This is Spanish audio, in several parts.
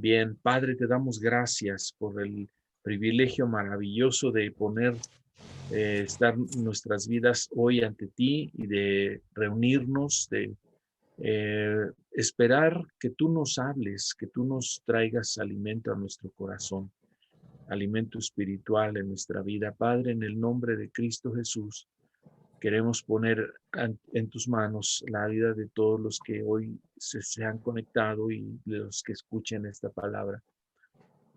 Bien, Padre, te damos gracias por el privilegio maravilloso de estar nuestras vidas hoy ante ti y de reunirnos, de esperar que tú nos hables, que tú nos traigas alimento a nuestro corazón, alimento espiritual en nuestra vida. Padre, en el nombre de Cristo Jesús, queremos poner en tus manos la vida de todos los que hoy se han conectado y de los que escuchen esta palabra,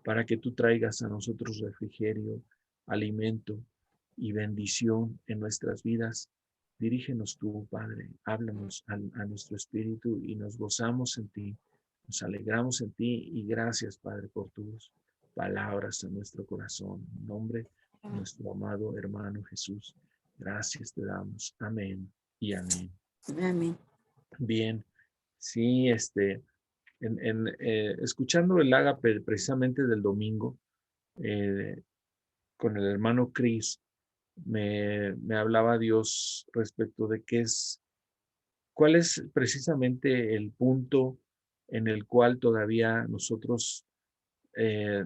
para que tú traigas a nosotros refrigerio, alimento y bendición en nuestras vidas. Dirígenos tú, Padre, háblanos a nuestro espíritu y nos gozamos en ti, nos alegramos en ti y gracias, Padre, por tus palabras en nuestro corazón. En nombre de nuestro amado hermano Jesús, gracias te damos. Amén y amén. Amén. Bien, sí, escuchando el ágape precisamente del domingo, eh, con el hermano Chris, me hablaba Dios respecto de cuál es precisamente el punto en el cual todavía nosotros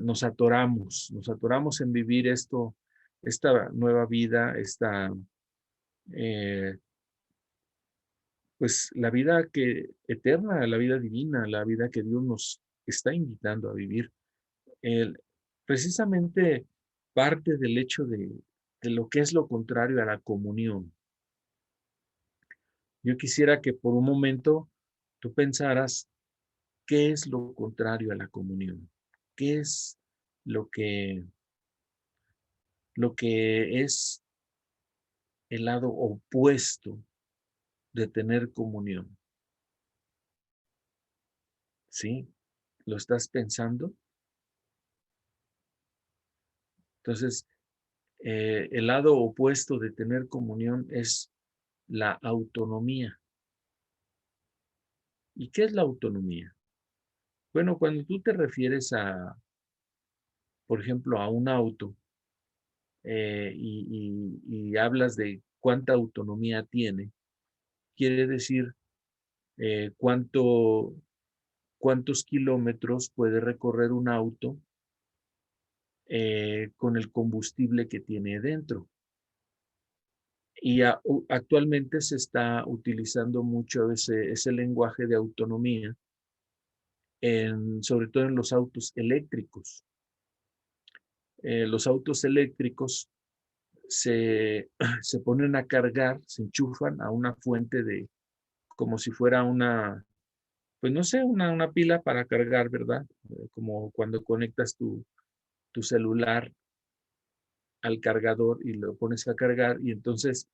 nos atoramos en vivir esta nueva vida, eh, pues la vida eterna, la vida divina, la vida que Dios nos está invitando a vivir. El, precisamente parte del hecho de lo que es lo contrario a la comunión. Yo quisiera que por un momento tú pensaras qué es lo contrario a la comunión, qué es lo que, lo que es el lado opuesto de tener comunión. ¿Sí? ¿Lo estás pensando? Entonces, el lado opuesto de tener comunión es la autonomía. ¿Y qué es la autonomía? Bueno, cuando tú te refieres por ejemplo, a un auto y hablas de cuánta autonomía tiene, quiere decir eh, cuánto, cuántos kilómetros puede recorrer un auto con el combustible que tiene dentro. Y actualmente se está utilizando mucho ese lenguaje de autonomía, sobre todo en los autos eléctricos. Los autos eléctricos se ponen a cargar, se enchufan a una fuente como si fuera pues no sé, una pila para cargar, ¿verdad? Como cuando conectas tu celular al cargador y lo pones a cargar y entonces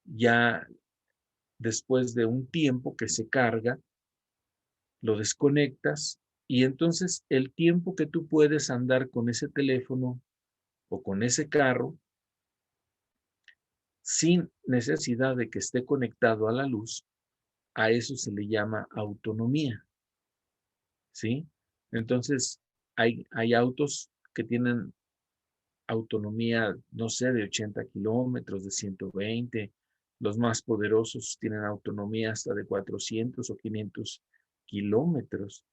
ya después de un tiempo que se carga, lo desconectas y entonces el tiempo que tú puedes andar con ese teléfono o con ese carro sin necesidad de que esté conectado a la luz, a eso se le llama autonomía, ¿sí? Entonces, hay autos que tienen autonomía, no sé, de 80 kilómetros, de 120. Los más poderosos tienen autonomía hasta de 400 o 500 kilómetros,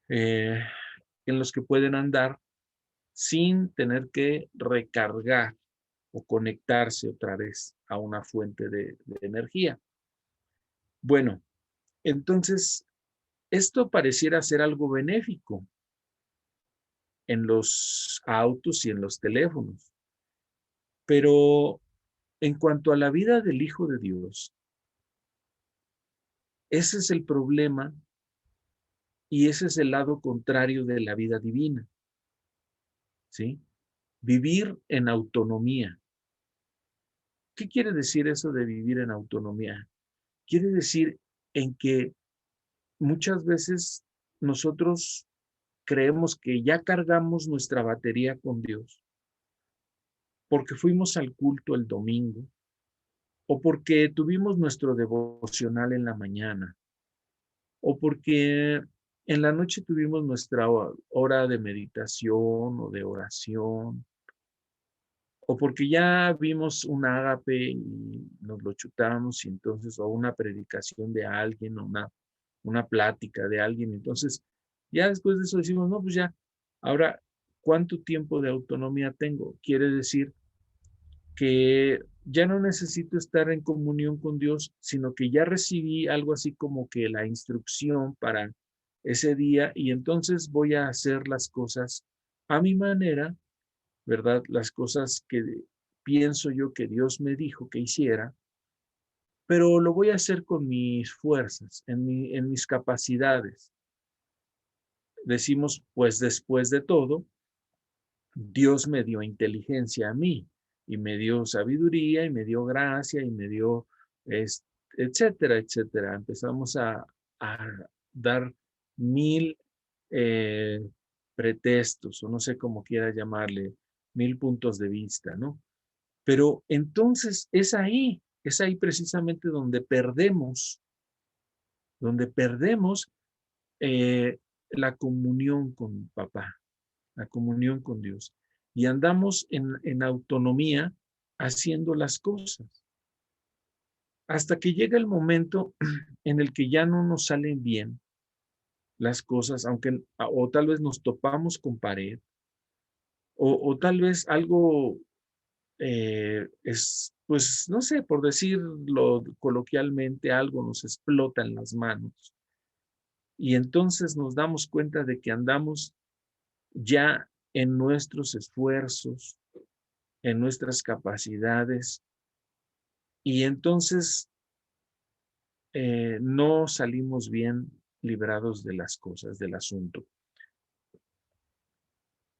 eh, en los que pueden andar sin tener que recargar o conectarse otra vez a una fuente de energía. Bueno, entonces, esto pareciera ser algo benéfico en los autos y en los teléfonos, pero en cuanto a la vida del Hijo de Dios, ese es el problema y ese es el lado contrario de la vida divina, ¿sí? Vivir en autonomía. ¿Qué quiere decir eso de vivir en autonomía? Quiere decir en que muchas veces nosotros creemos que ya cargamos nuestra batería con Dios porque fuimos al culto el domingo o porque tuvimos nuestro devocional en la mañana o porque en la noche tuvimos nuestra hora de meditación o de oración o porque ya vimos un ágape y nos lo chutamos y entonces o una predicación de alguien o una plática de alguien, entonces Ya después de eso decimos, no, pues ya, ahora, ¿cuánto tiempo de autonomía tengo? Quiere decir que ya no necesito estar en comunión con Dios, sino que ya recibí algo así como que la instrucción para ese día y entonces voy a hacer las cosas a mi manera, ¿verdad? Las cosas que pienso yo que Dios me dijo que hiciera, pero lo voy a hacer con mis fuerzas, en mis capacidades. Decimos, pues después de todo, Dios me dio inteligencia a mí y me dio sabiduría y me dio gracia y me dio, etcétera, etcétera. Empezamos a dar mil eh, pretextos o no sé cómo quiera llamarle, mil puntos de vista, ¿no? Pero entonces es ahí precisamente donde perdemos la comunión con papá, la comunión con Dios. Y andamos en autonomía haciendo las cosas. Hasta que llega el momento en el que ya no nos salen bien las cosas, aunque, o tal vez nos topamos con pared, o tal vez algo es, pues, no sé, por decirlo coloquialmente, algo nos explota en las manos. Y entonces nos damos cuenta de que andamos ya en nuestros esfuerzos, en nuestras capacidades, y entonces no salimos bien librados de las cosas, del asunto.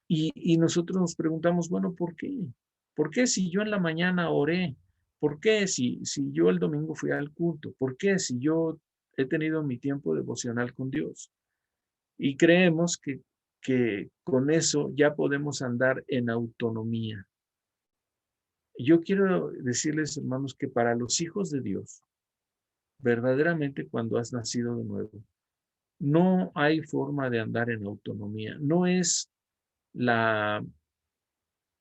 Y nosotros nos preguntamos, bueno, ¿por qué? ¿Por qué si yo en la mañana oré? ¿Por qué si yo el domingo fui al culto? ¿Por qué si yo he tenido mi tiempo devocional con Dios? Y creemos que con eso ya podemos andar en autonomía. Yo quiero decirles, hermanos, que para los hijos de Dios, verdaderamente cuando has nacido de nuevo, no hay forma de andar en autonomía. No es la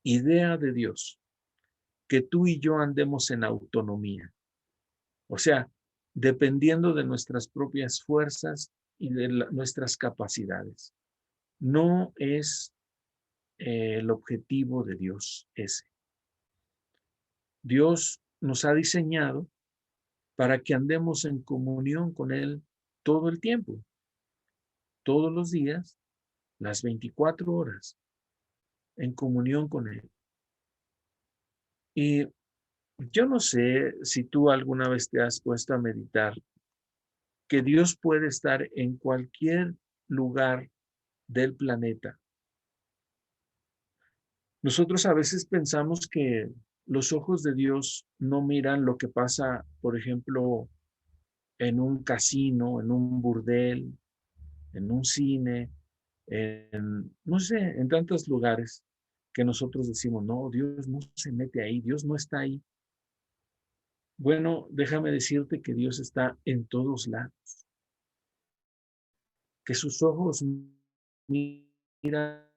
idea de Dios que tú y yo andemos en autonomía. O sea, dependiendo de nuestras propias fuerzas y de nuestras capacidades. No es el objetivo de Dios ese. Dios nos ha diseñado para que andemos en comunión con Él todo el tiempo, todos los días, las 24 horas, en comunión con Él. Y yo no sé si tú alguna vez te has puesto a meditar que Dios puede estar en cualquier lugar del planeta. Nosotros a veces pensamos que los ojos de Dios no miran lo que pasa, por ejemplo, en un casino, en un burdel, en un cine, no sé, en tantos lugares que nosotros decimos, no, Dios no se mete ahí, Dios no está ahí. Bueno, déjame decirte que Dios está en todos lados, que sus ojos miran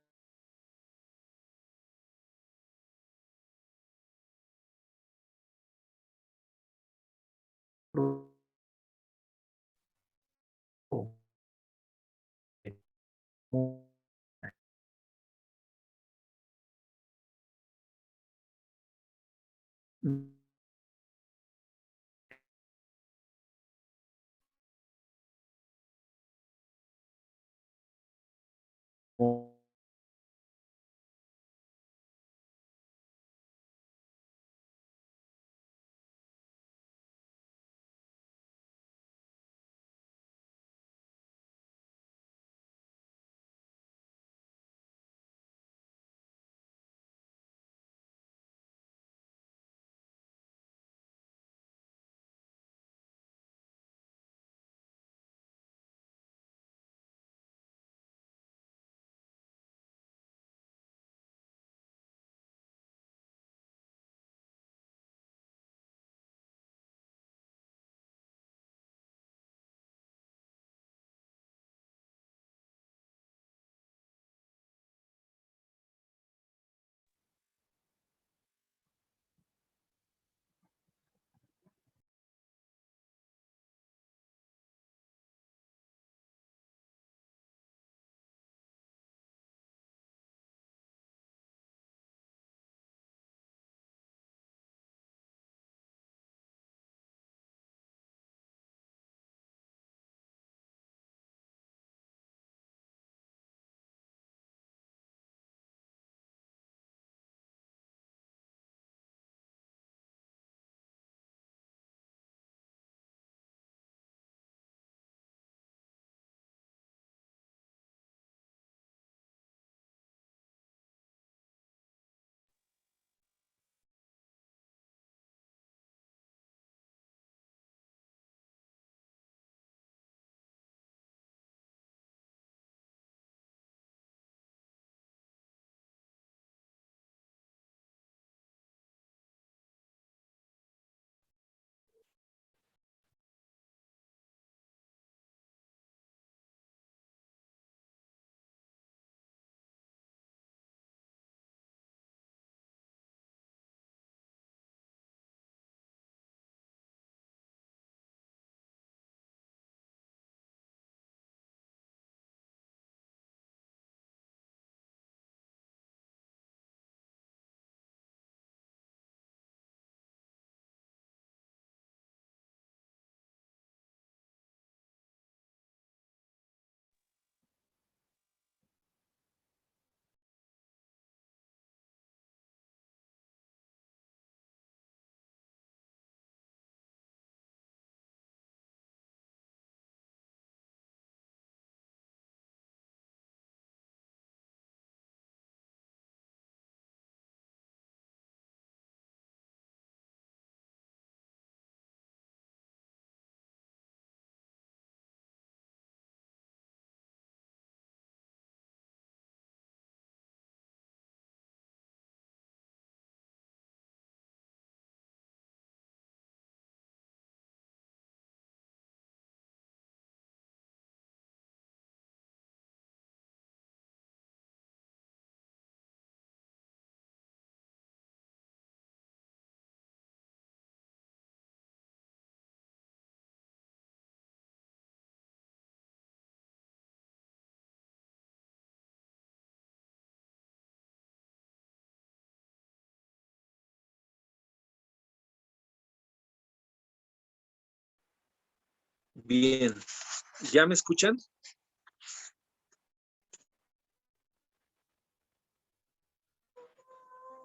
Bien. ¿Ya me escuchan?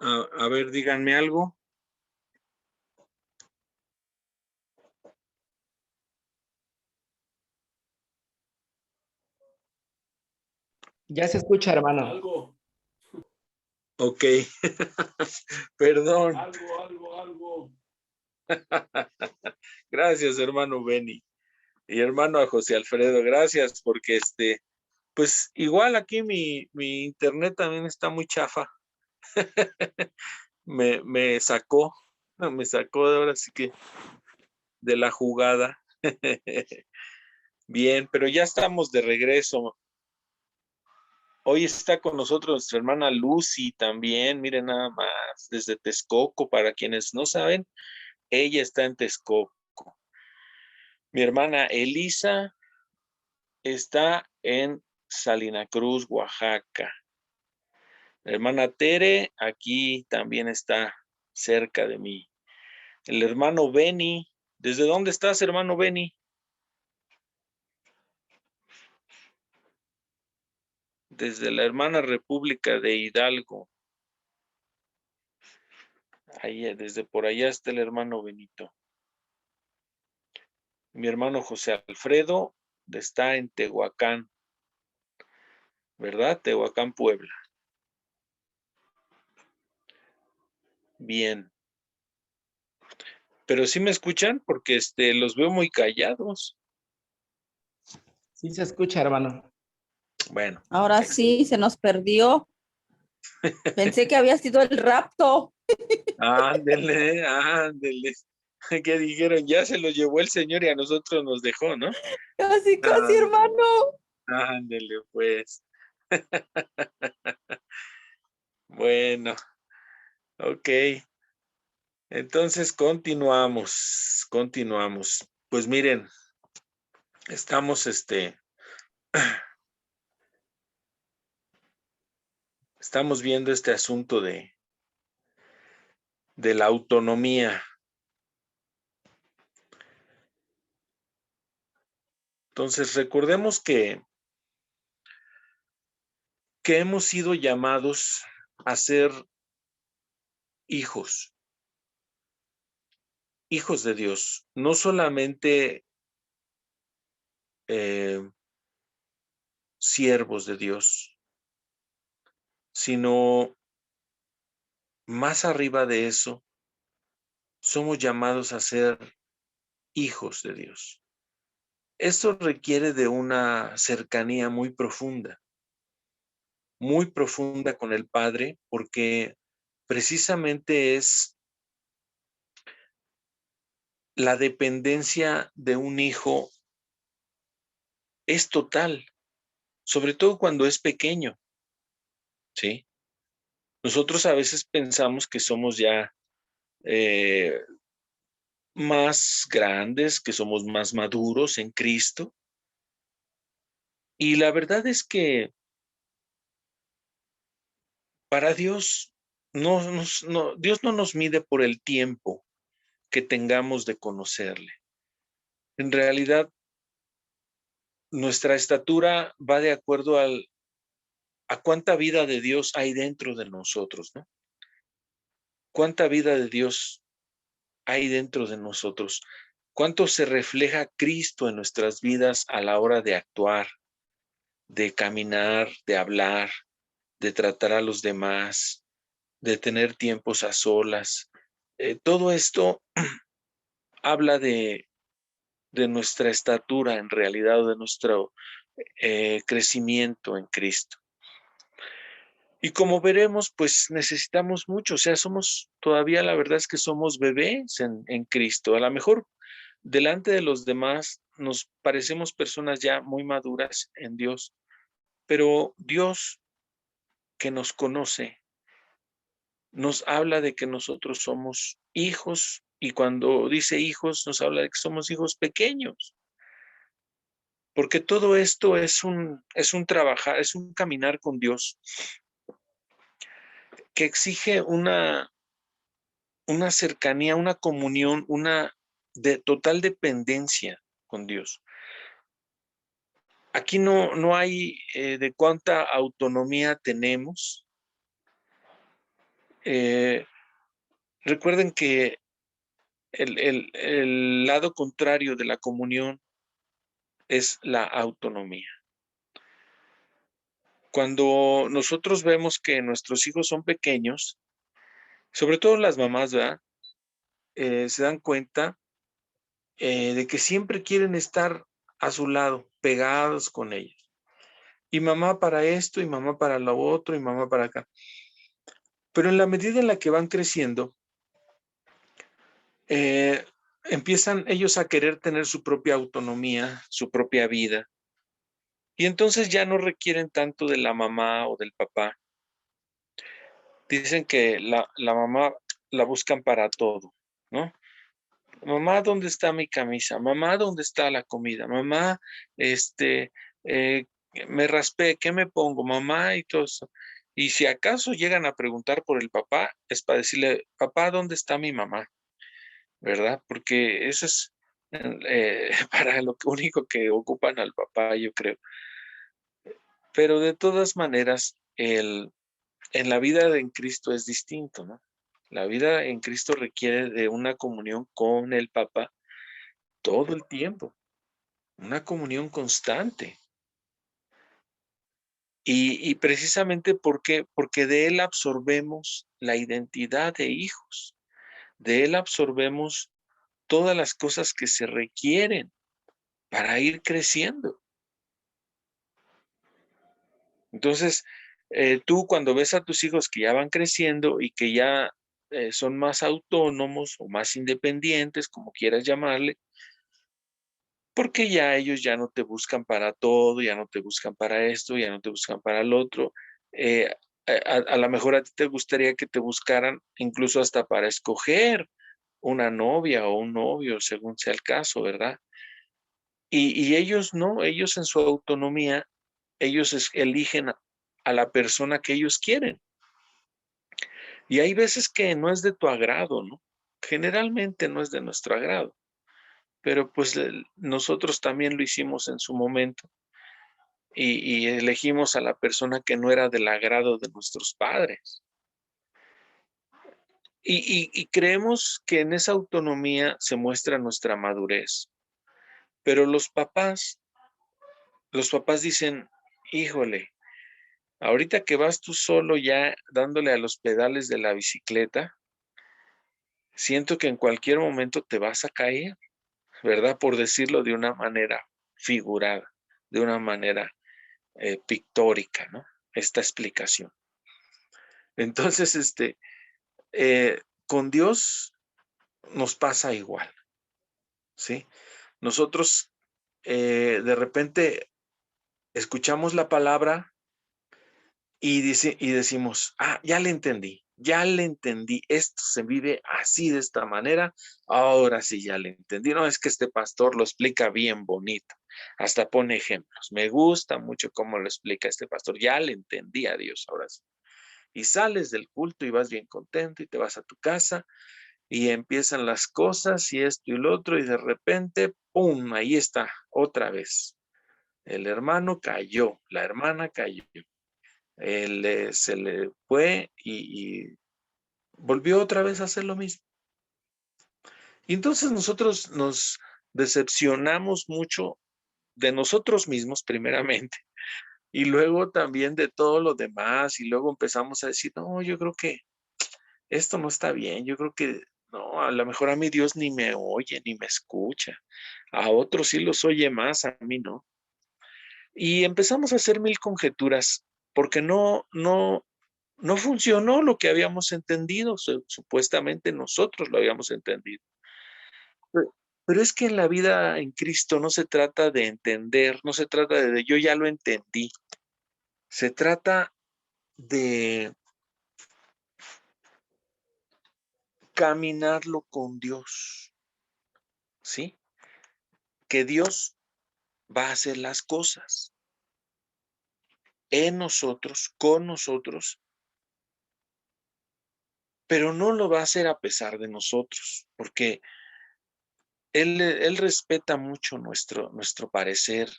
A ver, díganme algo. Ya se escucha, hermano. Algo. Ok. Perdón. Algo. Gracias, hermano Benny. Y hermano a José Alfredo, gracias, porque pues igual aquí mi internet también está muy chafa. me sacó de ahora sí que de la jugada. Bien, pero ya estamos de regreso. Hoy está con nosotros nuestra hermana Lucy también, miren nada más, desde Texcoco, para quienes no saben, ella está en Texcoco. Mi hermana Elisa está en Salina Cruz, Oaxaca. La hermana Tere aquí también está cerca de mí. El hermano Benny, ¿desde dónde estás, hermano Benny? Desde la hermana República de Hidalgo. Ahí, desde por allá está el hermano Benito. Mi hermano José Alfredo está en Tehuacán, ¿verdad? Tehuacán, Puebla. Bien. Pero sí me escuchan porque los veo muy callados. Sí se escucha, hermano. Bueno. Ahora excelente. sí, se nos perdió. Pensé que había sido el rapto. Ándele. ¿Qué dijeron? Ya se lo llevó el Señor y a nosotros nos dejó, ¿no? Casi, casi, Ándele, hermano. ándele, pues. Bueno, ok. Entonces continuamos. Pues miren, estamos estamos viendo este asunto de la autonomía. Entonces, recordemos que hemos sido llamados a ser hijos de Dios, no solamente siervos de Dios, sino más arriba de eso, somos llamados a ser hijos de Dios. Esto requiere de una cercanía muy profunda con el Padre, porque precisamente es la dependencia de un hijo es total, sobre todo cuando es pequeño, ¿sí? Nosotros a veces pensamos que somos ya más grandes, que somos más maduros en Cristo, y la verdad es que para Dios, Dios no nos mide por el tiempo que tengamos de conocerle. En realidad, nuestra estatura va de acuerdo a cuánta vida de Dios hay dentro de nosotros, ¿no? ¿Cuánta vida de Dios hay dentro de nosotros? ¿Cuánto se refleja Cristo en nuestras vidas a la hora de actuar, de caminar, de hablar, de tratar a los demás, de tener tiempos a solas? Todo esto habla de nuestra estatura en realidad, o de nuestro crecimiento en Cristo. Y como veremos, pues necesitamos mucho, o sea, somos todavía, la verdad es que somos bebés en Cristo. A lo mejor delante de los demás nos parecemos personas ya muy maduras en Dios, pero Dios que nos conoce nos habla de que nosotros somos hijos, y cuando dice hijos nos habla de que somos hijos pequeños, porque todo esto es un trabajar, es un caminar con Dios que exige una cercanía, una comunión, una total dependencia con Dios. aquí no hay de cuánta autonomía tenemos. Recuerden que el lado contrario de la comunión es la autonomía. Cuando nosotros vemos que nuestros hijos son pequeños, sobre todo las mamás, ¿verdad? Se dan cuenta de que siempre quieren estar a su lado, pegados con ellos. Y mamá para esto, y mamá para lo otro, y mamá para acá. Pero en la medida en la que van creciendo, empiezan ellos a querer tener su propia autonomía, su propia vida. Y entonces ya no requieren tanto de la mamá o del papá. Dicen que la mamá la buscan para todo, ¿no? Mamá, ¿dónde está mi camisa? Mamá, ¿dónde está la comida? Mamá, eh, me raspé, ¿qué me pongo? Mamá y todo eso. Y si acaso llegan a preguntar por el papá, es para decirle, papá, ¿dónde está mi mamá? ¿Verdad? Porque eso es para lo único que ocupan al papá, yo creo. Pero de todas maneras, en la vida en Cristo es distinto, ¿no? La vida en Cristo requiere de una comunión con el Papa todo el tiempo, una comunión constante. Y precisamente porque de Él absorbemos la identidad de hijos, de Él absorbemos todas las cosas que se requieren para ir creciendo. Entonces, tú cuando ves a tus hijos que ya van creciendo y que ya son más autónomos o más independientes, como quieras llamarle, porque ya ellos ya no te buscan para todo, ya no te buscan para esto, ya no te buscan para el otro. Eh, a lo mejor a ti te gustaría que te buscaran incluso hasta para escoger una novia o un novio, según sea el caso, ¿verdad? Y ellos no, ellos en su autonomía, ellos eligen a la persona que ellos quieren. Y hay veces que no es de tu agrado, ¿no? Generalmente no es de nuestro agrado, pero pues nosotros también lo hicimos en su momento y elegimos a la persona que no era del agrado de nuestros padres. Y creemos que en esa autonomía se muestra nuestra madurez. Pero los papás dicen, híjole, ahorita que vas tú solo ya dándole a los pedales de la bicicleta, siento que en cualquier momento te vas a caer, ¿verdad? Por decirlo de una manera figurada, de una manera pictórica, ¿no? Esta explicación. Entonces, con Dios nos pasa igual, ¿sí? Nosotros de repente escuchamos la palabra y decimos, ya le entendí, esto se vive así de esta manera, ahora sí ya le entendí. No, es que este pastor lo explica bien bonito, hasta pone ejemplos. Me gusta mucho cómo lo explica este pastor, ya le entendí a Dios, ahora sí. Y sales del culto y vas bien contento y te vas a tu casa y empiezan las cosas y esto y lo otro y de repente, ¡pum!, ahí está, otra vez. El hermano cayó, la hermana cayó. Se le fue y volvió otra vez a hacer lo mismo. Y entonces nosotros nos decepcionamos mucho de nosotros mismos primeramente y luego también de todo lo demás y luego empezamos a decir, no, yo creo que esto no está bien, yo creo que no, a lo mejor a mí Dios ni me oye, ni me escucha, a otros sí los oye más, a mí no. Y empezamos a hacer mil conjeturas porque no funcionó lo que habíamos entendido, supuestamente nosotros lo habíamos entendido. Pero es que en la vida en Cristo no se trata de entender, no se trata de yo ya lo entendí, se trata de caminarlo con Dios, ¿sí? Que Dios va a hacer las cosas en nosotros, con nosotros, pero no lo va a hacer a pesar de nosotros, porque Él respeta mucho nuestro parecer,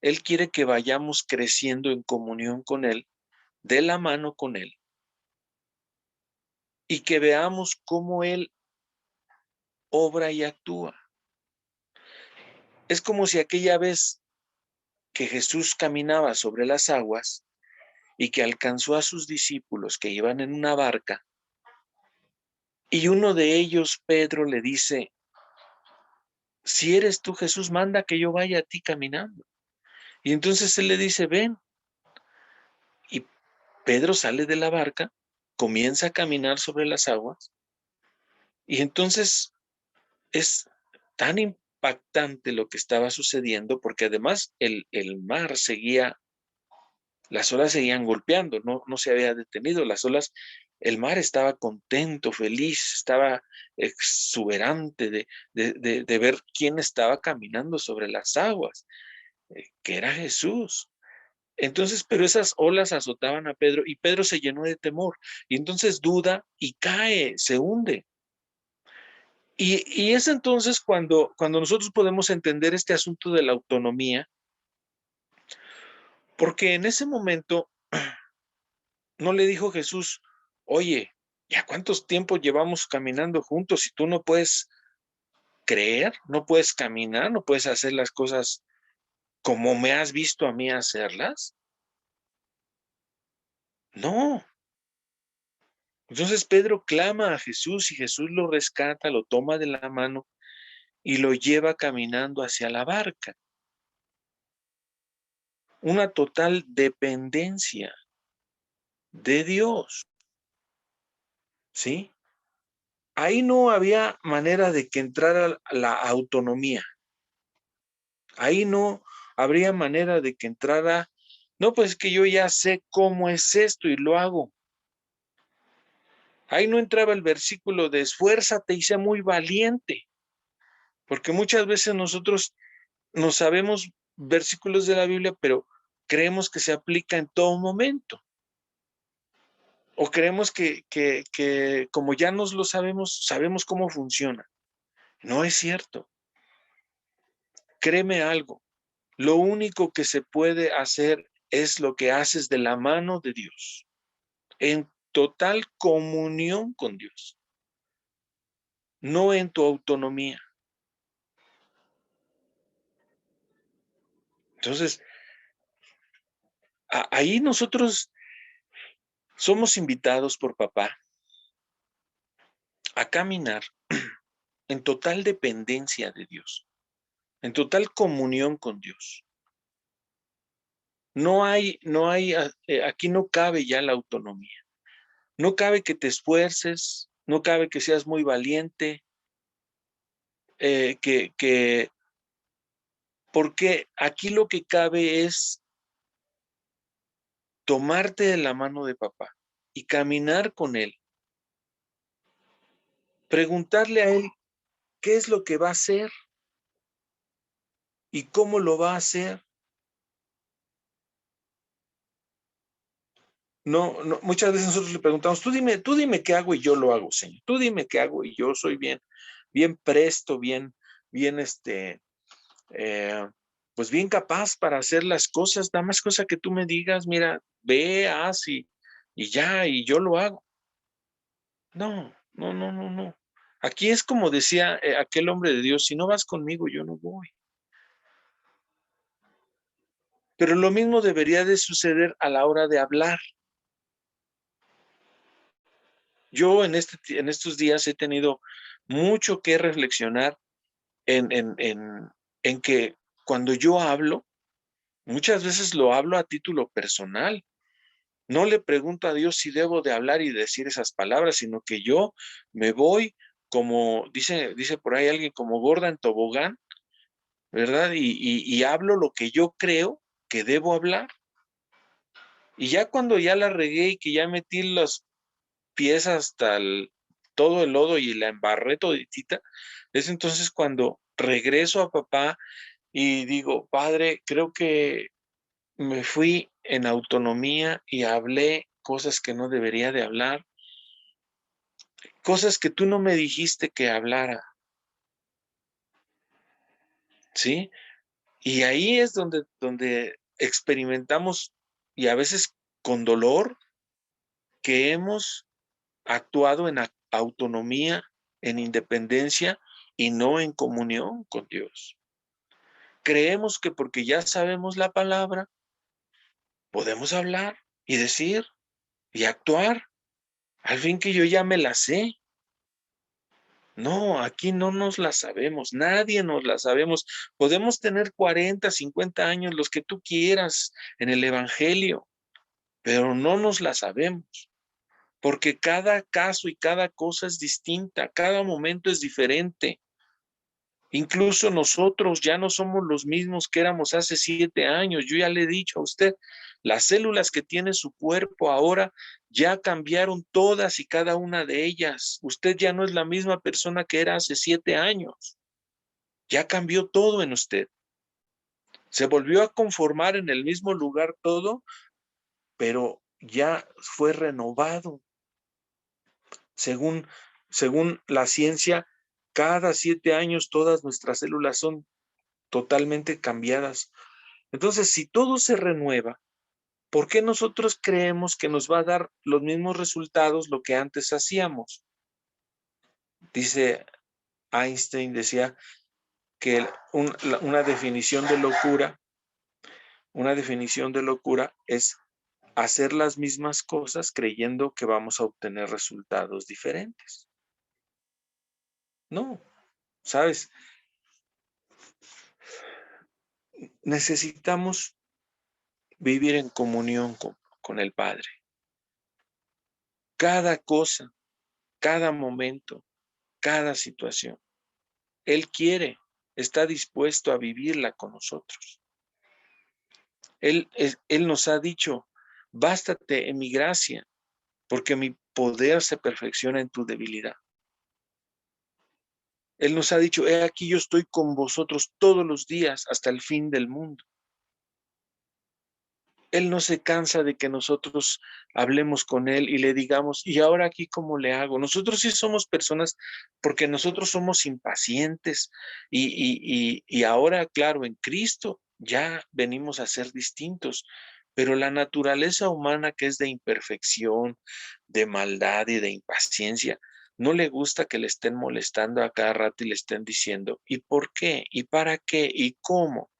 Él quiere que vayamos creciendo en comunión con Él, de la mano con Él, y que veamos cómo Él obra y actúa. Es como si aquella vez que Jesús caminaba sobre las aguas y que alcanzó a sus discípulos que iban en una barca, y uno de ellos, Pedro, le dice: si eres tú, Jesús, manda que yo vaya a ti caminando. Y entonces él le dice: ven. Y Pedro sale de la barca, comienza a caminar sobre las aguas, y entonces es tan impactante lo que estaba sucediendo, porque además el mar seguía, las olas seguían golpeando, no se había detenido, las olas, el mar estaba contento, feliz, estaba exuberante de ver quién estaba caminando sobre las aguas, que era Jesús. Entonces, pero esas olas azotaban a Pedro y Pedro se llenó de temor y entonces duda y cae, se hunde. Y es entonces cuando nosotros podemos entender este asunto de la autonomía, porque en ese momento no le dijo Jesús: oye, ¿ya cuántos tiempos llevamos caminando juntos y tú no puedes creer, no puedes caminar, no puedes hacer las cosas como me has visto a mí hacerlas? No. Entonces Pedro clama a Jesús y Jesús lo rescata, lo toma de la mano y lo lleva caminando hacia la barca. Una total dependencia de Dios, ¿sí? Ahí no había manera de que entrara la autonomía. Ahí no habría manera de que entrara, no, pues que yo ya sé cómo es esto y lo hago. Ahí no entraba el versículo de esfuérzate y sea muy valiente, porque muchas veces nosotros no sabemos versículos de la Biblia, pero creemos que se aplica en todo momento. O creemos que como ya nos lo sabemos, sabemos cómo funciona. No es cierto. Créeme algo, lo único que se puede hacer es lo que haces de la mano de Dios, en total comunión con Dios, no en tu autonomía. Entonces, ahí nosotros somos invitados por papá a caminar en total dependencia de Dios, en total comunión con Dios. Aquí no cabe ya la autonomía. No cabe que te esfuerces, no cabe que seas muy valiente, porque aquí lo que cabe es tomarte de la mano de papá y caminar con él. Preguntarle a él qué es lo que va a hacer y cómo lo va a hacer. No, muchas veces nosotros le preguntamos: tú dime qué hago y yo lo hago, Señor. Tú dime qué hago y yo soy bien presto, bien, eh, pues bien capaz para hacer las cosas. Nada más cosa que tú me digas, mira, ve, haz y ya, y yo lo hago. No. Aquí es como decía aquel hombre de Dios: si no vas conmigo, yo no voy. Pero lo mismo debería de suceder a la hora de hablar. Yo en estos días he tenido mucho que reflexionar en que cuando yo hablo, muchas veces lo hablo a título personal. No le pregunto a Dios si debo de hablar y decir esas palabras, sino que yo me voy como, dice por ahí alguien, como gorda en tobogán, ¿verdad? Y hablo lo que yo creo que debo hablar. Y ya cuando ya la regué y que ya metí los pies hasta todo el lodo y la embarré toditita, es entonces cuando regreso a papá y digo: Padre, creo que me fui en autonomía y hablé cosas que no debería de hablar, cosas que tú no me dijiste que hablara, ¿sí? Y ahí es donde experimentamos, y a veces con dolor, que hemos actuado en autonomía, en independencia y no en comunión con Dios. Creemos que porque ya sabemos la palabra, podemos hablar y decir y actuar. Al fin que yo ya me la sé. No, aquí no nos la sabemos, nadie nos la sabemos. Podemos tener 40, 50 años, los que tú quieras en el Evangelio, pero no nos la sabemos, porque cada caso y cada cosa es distinta, cada momento es diferente. Incluso nosotros ya no somos los mismos que éramos hace 7 años. Yo ya le he dicho a usted, las células que tiene su cuerpo ahora ya cambiaron todas y cada una de ellas. Usted ya no es la misma persona que era hace 7 años. Ya cambió todo en usted. Se volvió a conformar en el mismo lugar todo, pero ya fue renovado. Según la ciencia, cada 7 años todas nuestras células son totalmente cambiadas. Entonces, si todo se renueva, ¿por qué nosotros creemos que nos va a dar los mismos resultados lo que antes hacíamos? Dice Einstein, decía que una definición de locura es hacer las mismas cosas creyendo que vamos a obtener resultados diferentes. No, ¿sabes? Necesitamos vivir en comunión con el Padre. Cada cosa, cada momento, cada situación. Él quiere, está dispuesto a vivirla con nosotros. Él nos ha dicho, bástate en mi gracia, porque mi poder se perfecciona en tu debilidad. Él nos ha dicho, he aquí yo estoy con vosotros todos los días hasta el fin del mundo. Él no se cansa de que nosotros hablemos con Él y le digamos, ¿y ahora aquí cómo le hago? Nosotros sí somos personas, porque nosotros somos impacientes y ahora, claro, en Cristo ya venimos a ser distintos, pero la naturaleza humana que es de imperfección, de maldad y de impaciencia, no le gusta que le estén molestando a cada rato y le estén diciendo, ¿y por qué? ¿Y para qué? ¿Y cómo?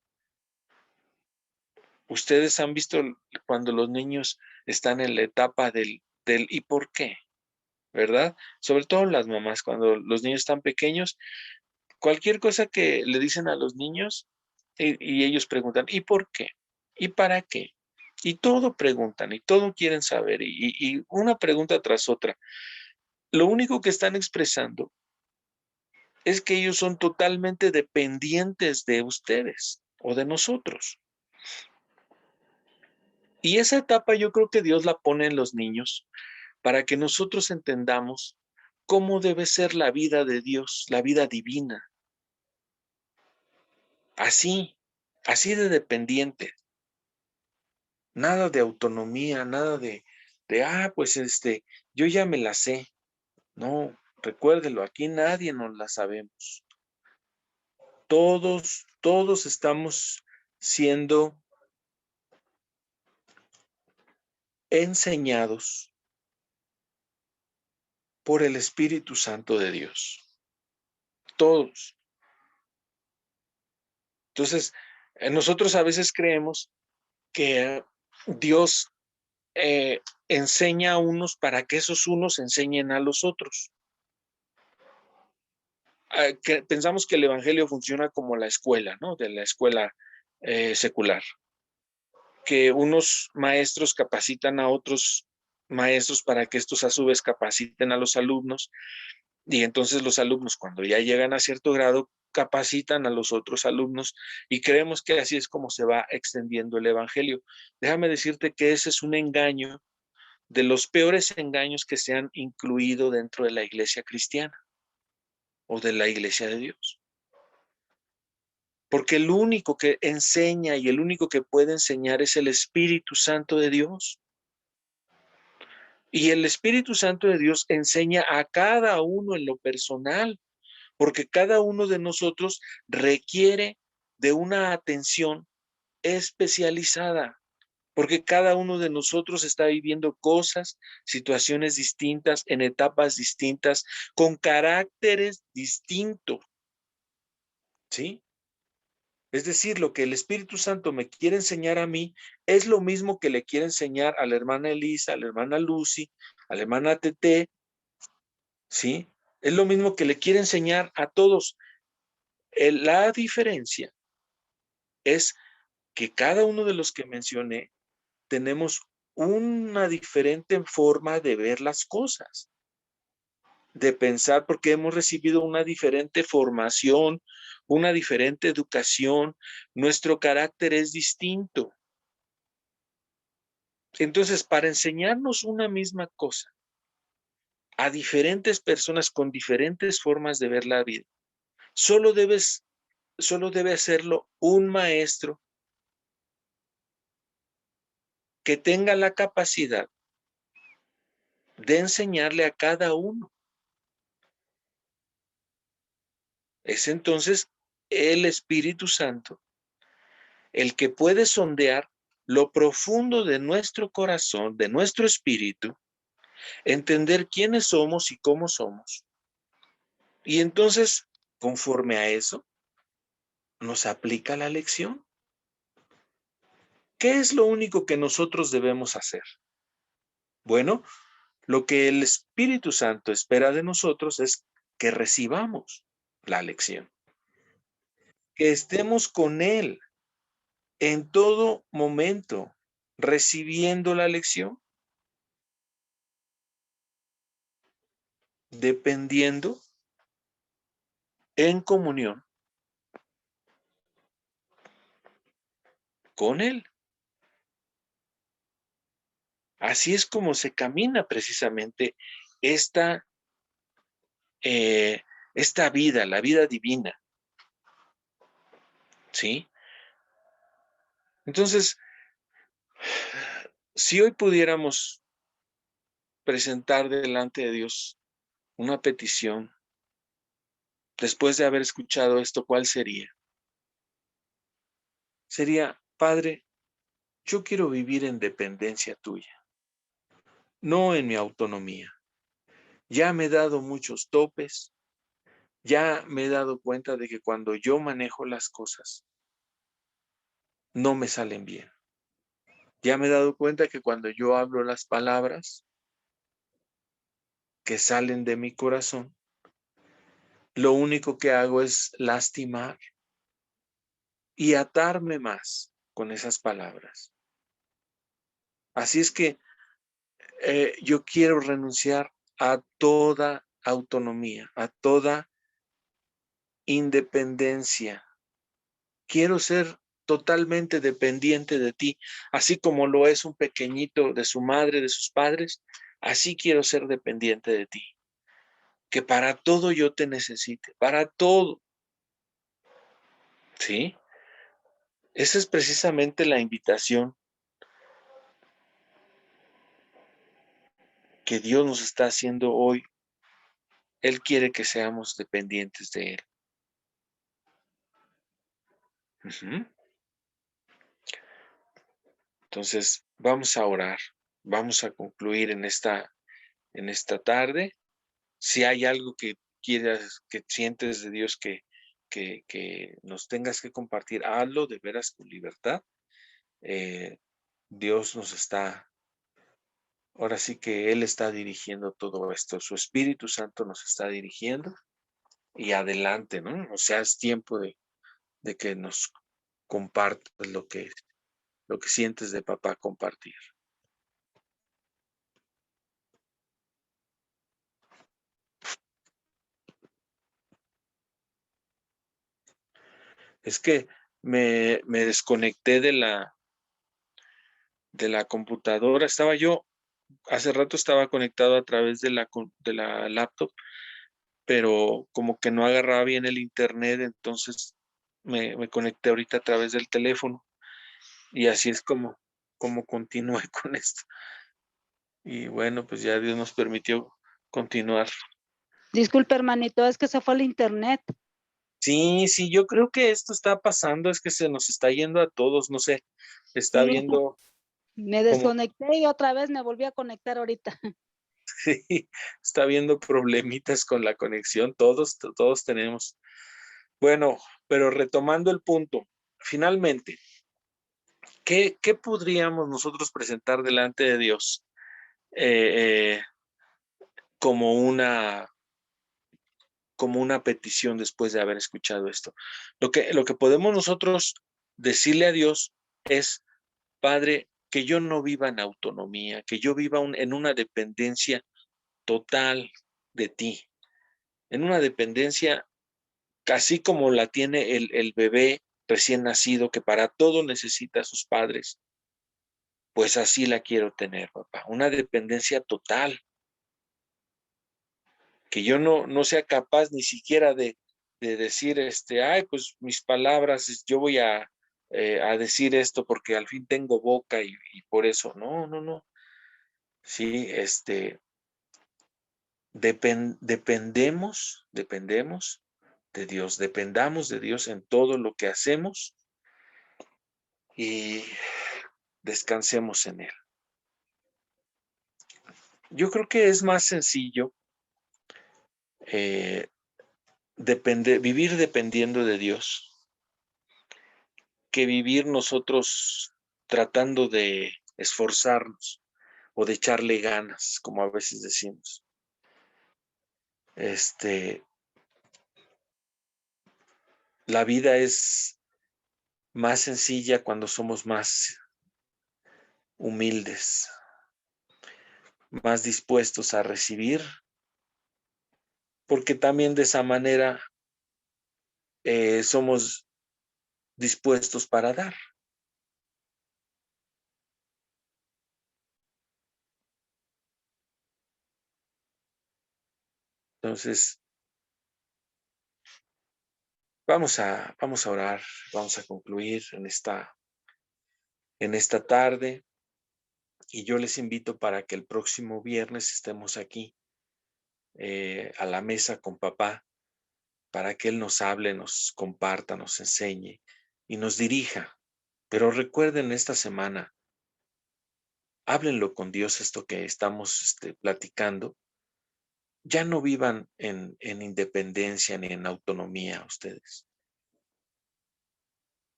Ustedes han visto cuando los niños están en la etapa del ¿y por qué? ¿Verdad? Sobre todo las mamás, cuando los niños están pequeños, cualquier cosa que le dicen a los niños y ellos preguntan, ¿y por qué? ¿Y para qué? Y todo preguntan y todo quieren saber y una pregunta tras otra. Lo único que están expresando es que ellos son totalmente dependientes de ustedes o de nosotros. Y esa etapa yo creo que Dios la pone en los niños para que nosotros entendamos cómo debe ser la vida de Dios, la vida divina. Así de dependiente. Nada de autonomía, nada de pues yo ya me la sé. No, recuérdelo, aquí nadie nos la sabemos. Todos estamos siendo enseñados por el Espíritu Santo de Dios. Todos. Entonces, nosotros a veces creemos que Dios enseña a unos para que esos unos enseñen a los otros. Pensamos que el Evangelio funciona como la escuela, ¿no? De la escuela secular. Que unos maestros capacitan a otros maestros para que estos a su vez capaciten a los alumnos y entonces los alumnos cuando ya llegan a cierto grado capacitan a los otros alumnos y creemos que así es como se va extendiendo el Evangelio. Déjame decirte que ese es un engaño, de los peores engaños que se han incluido dentro de la iglesia cristiana o de la iglesia de Dios. Porque el único que enseña y el único que puede enseñar es el Espíritu Santo de Dios. Y el Espíritu Santo de Dios enseña a cada uno en lo personal, porque cada uno de nosotros requiere de una atención especializada, porque cada uno de nosotros está viviendo cosas, situaciones distintas, en etapas distintas, con caracteres distintos, ¿sí? Es decir, lo que el Espíritu Santo me quiere enseñar a mí es lo mismo que le quiere enseñar a la hermana Elisa, a la hermana Lucy, a la hermana Tete, ¿sí? Es lo mismo que le quiere enseñar a todos. La diferencia es que cada uno de los que mencioné tenemos una diferente forma de ver las cosas, de pensar, porque hemos recibido una diferente formación, una diferente educación, nuestro carácter es distinto. Entonces, para enseñarnos una misma cosa a diferentes personas con diferentes formas de ver la vida, solo debe hacerlo un maestro que tenga la capacidad de enseñarle a cada uno. Es entonces el Espíritu Santo el que puede sondear lo profundo de nuestro corazón, de nuestro espíritu, entender quiénes somos y cómo somos. Y entonces, conforme a eso, nos aplica la lección. ¿Qué es lo único que nosotros debemos hacer? Bueno, lo que el Espíritu Santo espera de nosotros es que recibamos la lección, que estemos con Él en todo momento, recibiendo la lección, dependiendo en comunión con Él. Así es como se camina precisamente esta, esta vida, la vida divina, ¿sí? Entonces, si hoy pudiéramos presentar delante de Dios una petición, después de haber escuchado esto, ¿cuál sería? Sería, Padre, yo quiero vivir en dependencia tuya, no en mi autonomía. Ya me he dado muchos topes, ya me he dado cuenta de que cuando yo manejo las cosas, no me salen bien. Ya me he dado cuenta que cuando yo hablo las palabras que salen de mi corazón, lo único que hago es lastimar y atarme más con esas palabras. Así es que yo quiero renunciar a toda autonomía, a toda independencia. Quiero ser totalmente dependiente de ti, así como lo es un pequeñito de su madre, de sus padres, así quiero ser dependiente de ti. Que para todo yo te necesite, para todo. ¿Sí? Esa es precisamente la invitación que Dios nos está haciendo hoy. Él quiere que seamos dependientes de Él. Ujú. Entonces, vamos a orar. Vamos a concluir en esta tarde. Si hay algo que quieras, que sientes de Dios que nos tengas que compartir, hazlo de veras con libertad. Dios nos está, ahora sí que Él está dirigiendo todo esto. Su Espíritu Santo nos está dirigiendo y adelante, ¿no? O sea, es tiempo de que nos compartas lo que sientes de papá compartir. Es que me desconecté de la computadora. Hace rato estaba conectado a través de la laptop, pero como que no agarraba bien el internet, entonces me conecté ahorita a través del teléfono y así es como continué con esto. Y bueno, pues ya Dios nos permitió continuar. Disculpe, hermanito, es que se fue el internet. Sí, sí, yo creo que esto está pasando, es que se nos está yendo a todos, no sé, está Sí. viendo Me como, desconecté y otra vez me volví a conectar ahorita. sí, está viendo problemitas con la conexión, todos tenemos. Bueno, pero retomando el punto, finalmente, ¿qué podríamos nosotros presentar delante de Dios como una petición después de haber escuchado esto? Lo que podemos nosotros decirle a Dios es, Padre, que yo no viva en autonomía, que yo viva en una dependencia total de ti, en una dependencia así como la tiene el bebé recién nacido, que para todo necesita a sus padres. Pues así la quiero tener, papá, una dependencia total, que yo no sea capaz ni siquiera de decir, ay, pues mis palabras, yo voy a decir esto porque al fin tengo boca y por eso, no. Sí, dependemos de Dios, dependamos de Dios en todo lo que hacemos y descansemos en Él. Yo creo que es más sencillo vivir dependiendo de Dios que vivir nosotros tratando de esforzarnos o de echarle ganas, como a veces decimos. La vida es más sencilla cuando somos más humildes, más dispuestos a recibir, porque también de esa manera somos dispuestos para dar. Entonces, vamos a orar, vamos a concluir en esta tarde, y yo les invito para que el próximo viernes estemos aquí a la mesa con papá, para que él nos hable, nos comparta, nos enseñe y nos dirija. Pero recuerden esta semana, háblenlo con Dios esto que estamos platicando. Ya no vivan en independencia ni en autonomía ustedes.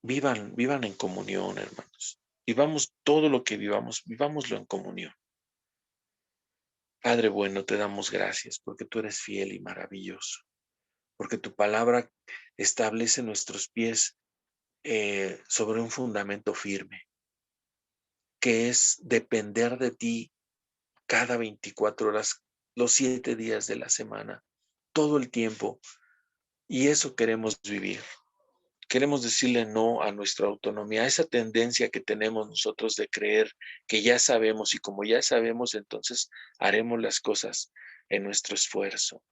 Vivan en comunión, hermanos. Vivamos todo lo que vivamos, vivámoslo en comunión. Padre bueno, te damos gracias porque tú eres fiel y maravilloso, porque tu palabra establece nuestros pies sobre un fundamento firme, que es depender de ti cada 24 horas, los 7 días de la semana, todo el tiempo. Y eso queremos vivir. Queremos decirle no a nuestra autonomía, a esa tendencia que tenemos nosotros de creer que ya sabemos, y como ya sabemos, entonces haremos las cosas en nuestro esfuerzo.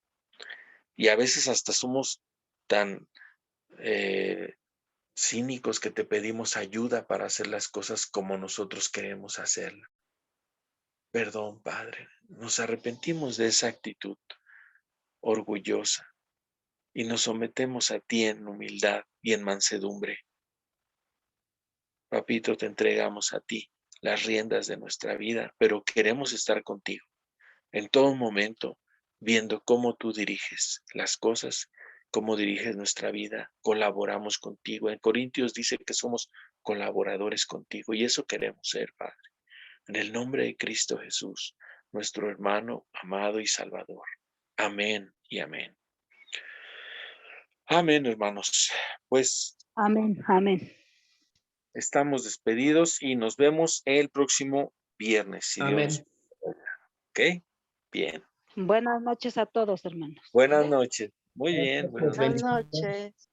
Y a veces hasta somos tan cínicos que te pedimos ayuda para hacer las cosas como nosotros queremos hacerlas. Perdón, Padre, nos arrepentimos de esa actitud orgullosa y nos sometemos a ti en humildad y en mansedumbre. Papito, te entregamos a ti las riendas de nuestra vida, pero queremos estar contigo en todo momento, viendo cómo tú diriges las cosas, cómo diriges nuestra vida. Colaboramos contigo. En Corintios dice que somos colaboradores contigo, y eso queremos ser, Padre. En el nombre de Cristo Jesús, nuestro hermano amado y Salvador. Amén y amén. Amén, hermanos. Pues Amén, amén. estamos despedidos y nos vemos el próximo viernes, si Dios nos Amén. permite. ¿Ok? Bien. Buenas noches a todos, hermanos. Buenas noches. Muy bien. Buenas Buenas noches. noches. Buenas noches.